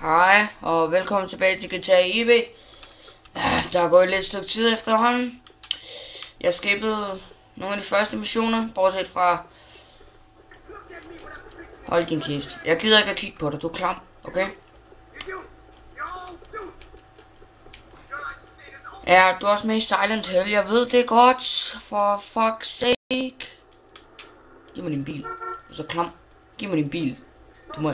Hej, og velkommen tilbage til GTA EV. Der er gået et lidt stykke tid efterhånden. Jeg skippede nogle af de første missioner, bortset fra... Hold din kæft. Jeg gider ikke at kigge på dig, du er klam, okay? Ja, du er også med i Silent Hill, jeg ved det godt. For fuck's sake. Giv mig din bil. Du er så klam. Giv mig din bil. Du må...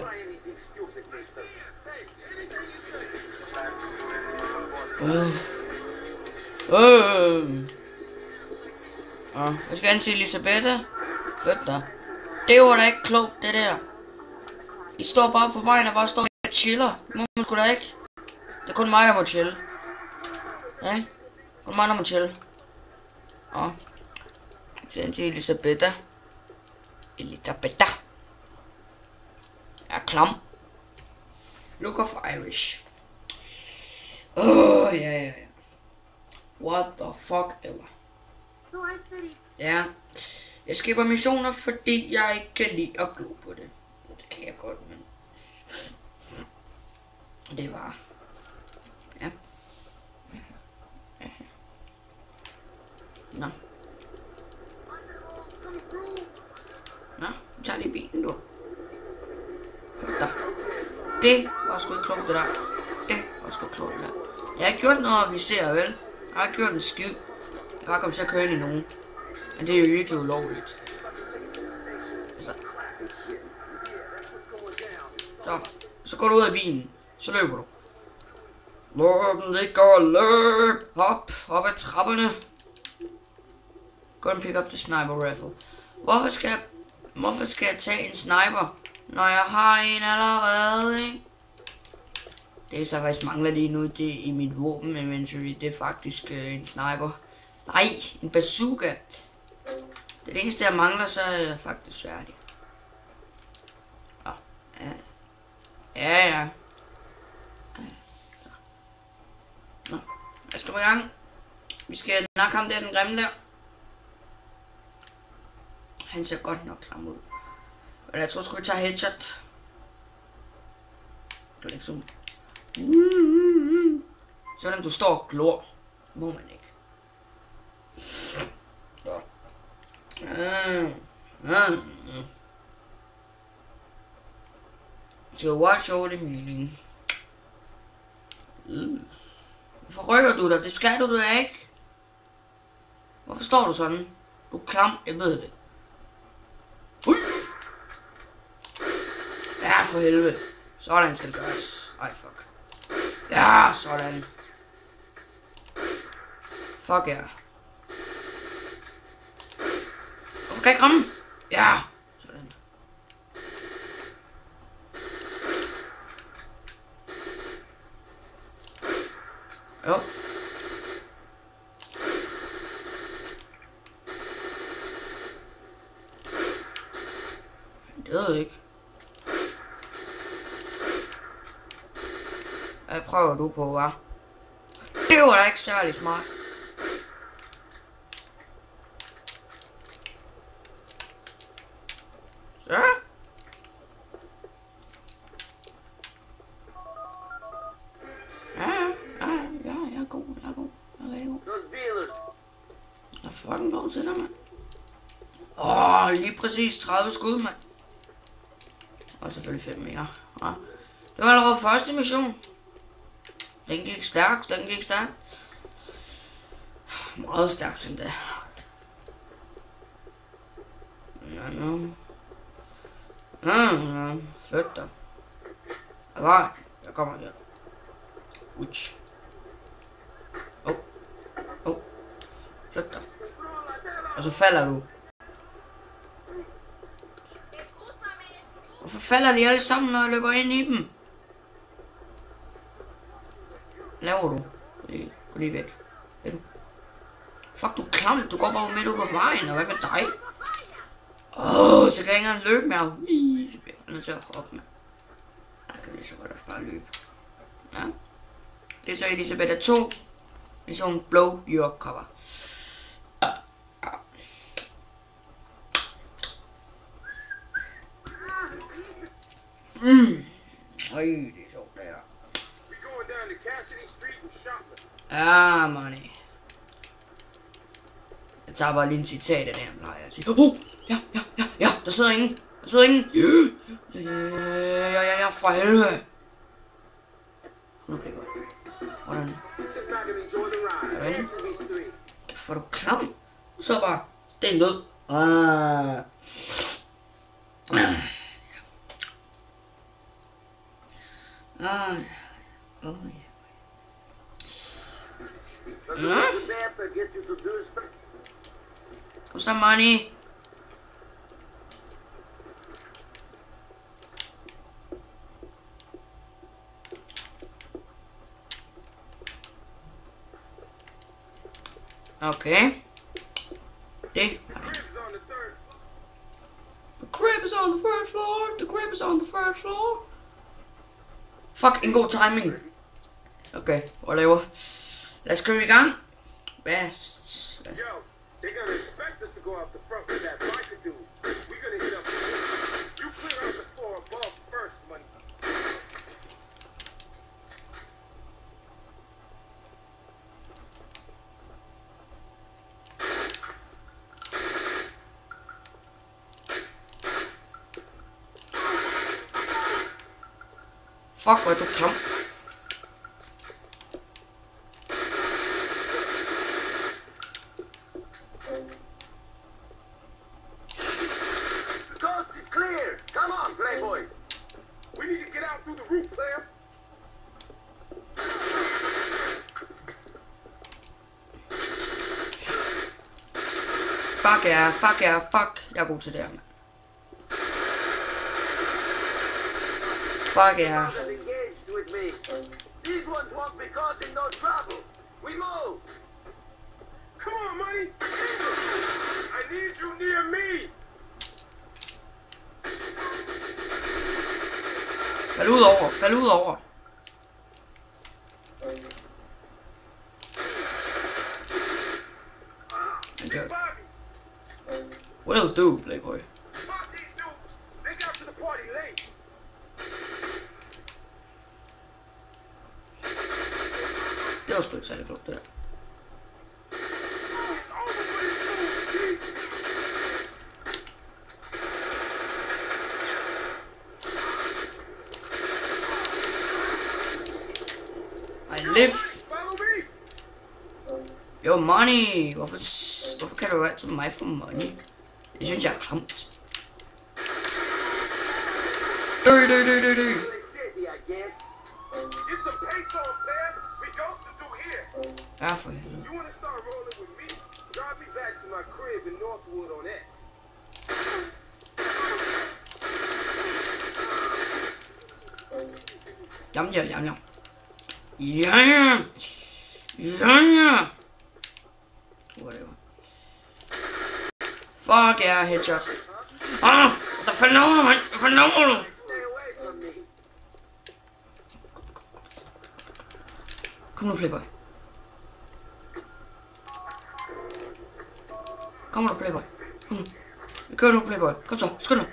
Jeg skal ind til Elisabetta. Flyt dig. Det var da ikke klogt, det der. I står bare på vejen og bare står og chiller. Det må man sgu da ikke. Det er kun mig, der må chille. Ja? Kun mig, der må chille. Jeg skal ind til Elisabetta. Elisabetta. Jeg er klam. Look of Irish. Ja. What the fuck ever. Ja. Jeg skipper missioner, fordi jeg ikke kan lide at glo på det. Det kan jeg godt, men... Det var... Ja. Nå. Nå, vi tager lige bilen, du. Der. Det var sgu ikke klogt, det der. Det var sgu klogt, det der. Jeg har ikke gjort noget, vi ser, vel? Jeg har ikke gjort en skid. Jeg har kommet til at køre ind i nogen. Men det er jo virkelig ulovligt. Så går du ud af bilen. Så løber du. Våben, det går løb. Op ad trapperne. Go and pick up the sniper rifle. Hvorfor skal jeg tage en sniper, når jeg har en allerede, ikke? Det er så faktisk mangler lige nu, det i mit våben inventory, det er faktisk en sniper. Nej, en bazooka. Det er det eneste jeg mangler, så er jeg faktisk færdig. Ja. Nå, lad os komme i gang. Vi skal nakke ham der, den grimme der. Han ser godt nok klam ud. Men jeg tror sgu vi tager headshot. Det er ikke sådan. Sådan du står og glor. Må man ikke. Så. Skal watch over det meeting. Hvorfor rykker du dig? Det skal du da ikke. Hvorfor står du sådan? Du er klam, jeg ved det. Ja, for helvede. Sådan skal det gøres. Ej, fuck. Ja, sådan. Fuck ja. Hvorfor kan jeg ikke ramme? Ja, sådan. Jo. Det ved jeg ikke. Hvad prøver du på, hva'? Det var da ikke særlig smart. Så. Ja, jeg er god. Jeg er rigtig god. Jeg er fucking god til dig, mand. Lige præcis 30 skud, mand. Og selvfølgelig 5 mere. Ja. Det var allerede første mission. Den gik stærkt, Meget stærkt, som det. Flyt dig. Jeg kommer her. Uch. Flyt dig. Og så falder du. Hvorfor falder de alle sammen, når jeg løber ind i dem? Laver du? Gå lige væk. Fuck, du er klam. Du går bare midt ud på vejen. Og hvad med dig? Så kan jeg ikke engang løbe mere. Så bliver jeg nødt til at hoppe med. Jeg kan lige så godt også bare løbe. Ja. Det er så Elisabetta 2. Mission Blow Your Cover. Ej, det er sjovt der. Ah, money. Jeg tager bare lige en citat af det, jeg plejer at sige. Ja, der sidder ingen. Ja, for helvede. Kom nu, Playboy. Hvordan? Kæft, du klam. Du sidder bare sten død. Kom så, money. Okay. Det. The crib is on the third floor. The crib is on the third floor. Fuck, en god timing. Okay, whatever. Lad os komme i gang. Best. Yo, they're gonna expect us to go out the front with that biker dude. We're gonna hit up the You clear out the floor above first, money. Fuck, hvor er du klam. Fuck ja, fuck. Jeg er god til det her, mand. Fuck ja. Come on, money. I need you near me. Fald ud over. Will do, Playboy. Fuck these dudes. They got to the party late. Det var sgu ikke særlig klogt, det der. I live. Yo, money. Hvorfor kan du altid mig for money? Det synes jeg er klamt. Dø. Ja, for helvede. Jam. Ja. Whatever. Fuck yeah, headshot. Der falder over, mand. Der falder over. Kom nu, Playboy. Kom nu, Playboy. Kom nu. Vi kører nu, Playboy. Kom så, skynd nu.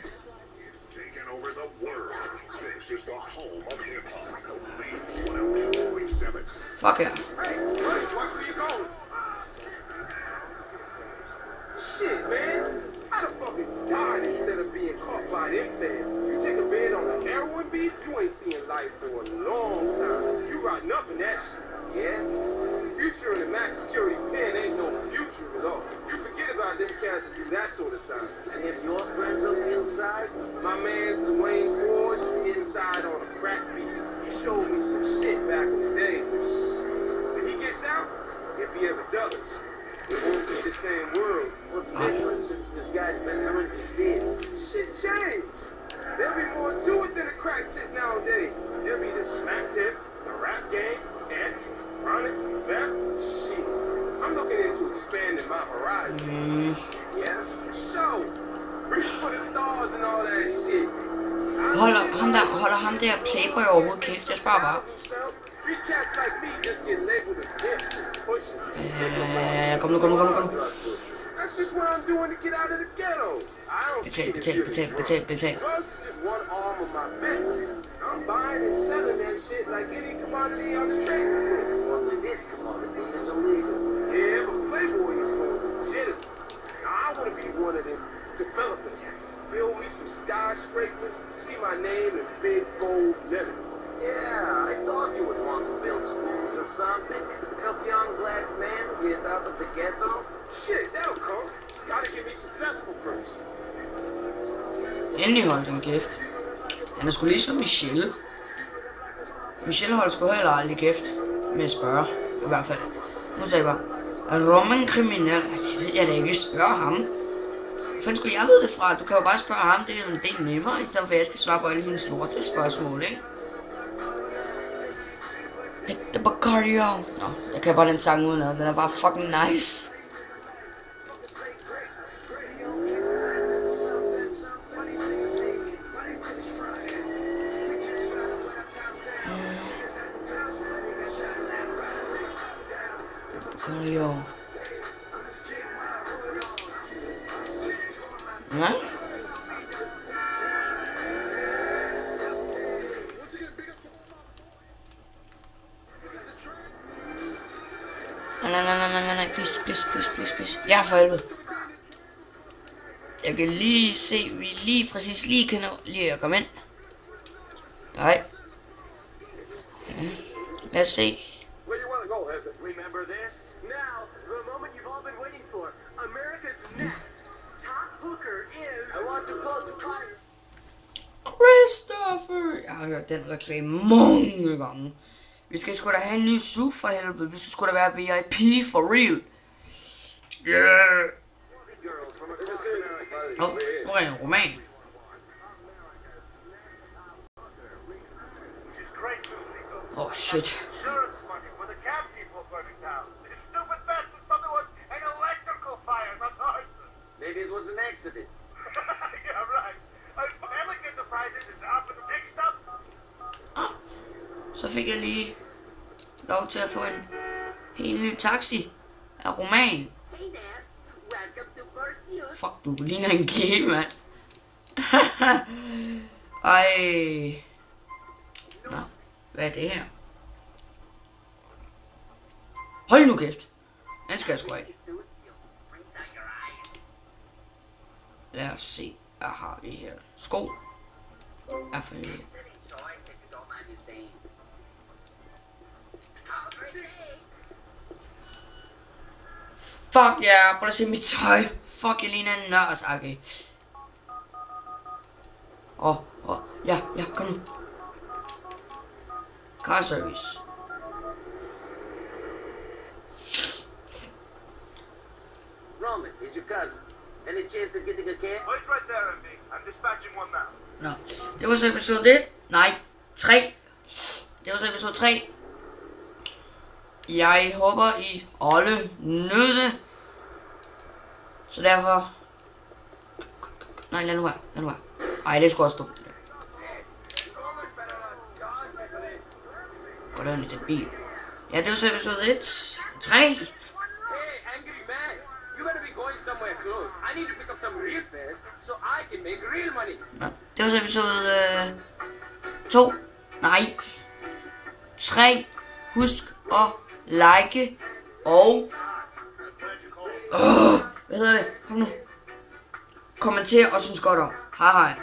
Fuck yeah. Shit, man. I'd have fucking died instead of being caught by them fans. You take a bid on a heroin beef, you ain't seen life for a long time. You riding up in that shit, yeah? Future in the max security pen ain't no future at all. You forget about them cats that do that sort of stuff. And if your friends on the inside, my man Dwayne Ward is inside on a crack beat. He showed me some shit back in the day. When he gets out, if he ever does, it won't be the same world. What's different since this guy's been earned his bid? Shit changed. There'll be more to it than a crack tip nowadays. There'll be the smack tip, the rap game, X, chronic, theft, shit. I'm looking into expanding my horizon. Yeah, so reach for the stars and all that shit. Holder ham der Playboy overhovedet kæft? Jeg spørger bare. Kom nu. Betal. I'm buying and selling that shit like any commodity on the trading list. Only this commodity is illegal. Yeah, but Playboy is legitimate. Now, I want to be one of them developing cats. Build me some skyscrapers, see my name in big gold letters. Yeah, I thought you would want to build schools or something. Help young black men get out of the ghetto. Shit, that'll come. Gotta get me successful first. Endelig holdt han kæft. Han er sgu ligesom Michelle. Michelle holdt sgu heller aldrig kæft med at spørge. I hvert fald. Nu sagde jeg bare, er Roman kriminel? Det ved jeg da ikke. Spørg ham. Hvordan skulle jeg vide det fra? Du kan jo bare spørge ham. Det er jo en del nemmere. I stedet for at jeg skal svare på alle hendes lorte spørgsmål, ikke? Hit the Bacardi out. Nå, jeg kan bare den sang uden ad. Den er bare fucking nice. Bacardi out. Ja? Nej, please. Ja, for helvede. Jeg kan lige se, vi lige præcis lige kan nå lige at komme ind. Nej. Lad os se. Where you wanna go, Heather? Remember this? Now, the moment you've all been waiting for. America's next top hooker is... I want to go to Paris. Christopher! Jeg har hørt den reklame mange gange. Vi skal sgu da have en ny suit for helvede. Vi skal sgu da være VIP for real. Yeah! Åh, nu er en roman. Oh shit. Maybe it was an accident. Yeah, right. Family Enterprises is up in the big stuff. Så fik jeg lige lov til at få en helt ny taxi af roman. Hey there. Welcome to Perseus. Fuck, du ligner en gay, mand. Ej. Nå, hvad er det her? Hold nu kæft. Den skal jeg sgu af. Lad os se. Hvad har vi her? Sko. Ja, for helvede. Fuck ja, yeah. Prøv at se mit tøj. Fuck, jeg ligner en nørd. Okay. Ja, kom nu. Car service. Roman, he's your cousin. Any chance of getting a cab? Wait right there, MD. I'm dispatching one now. Nå, det var så episode 1. Nej, 3. Det var så episode 3. Jeg håber, I alle nød det. Så derfor... Nej, lad nu være. Ej, det er sgu også dumt. Går der ind i den bil. Ja, det var så episode 1. 3. Hey, angry man. You better be going somewhere close. I need to pick up some real fares, so I can make real money. Nå, det var så episode 2. Nej. 3. Husk at like og... hvad hedder det? Kom nu. Kommenter og synes godt om. Hej hej.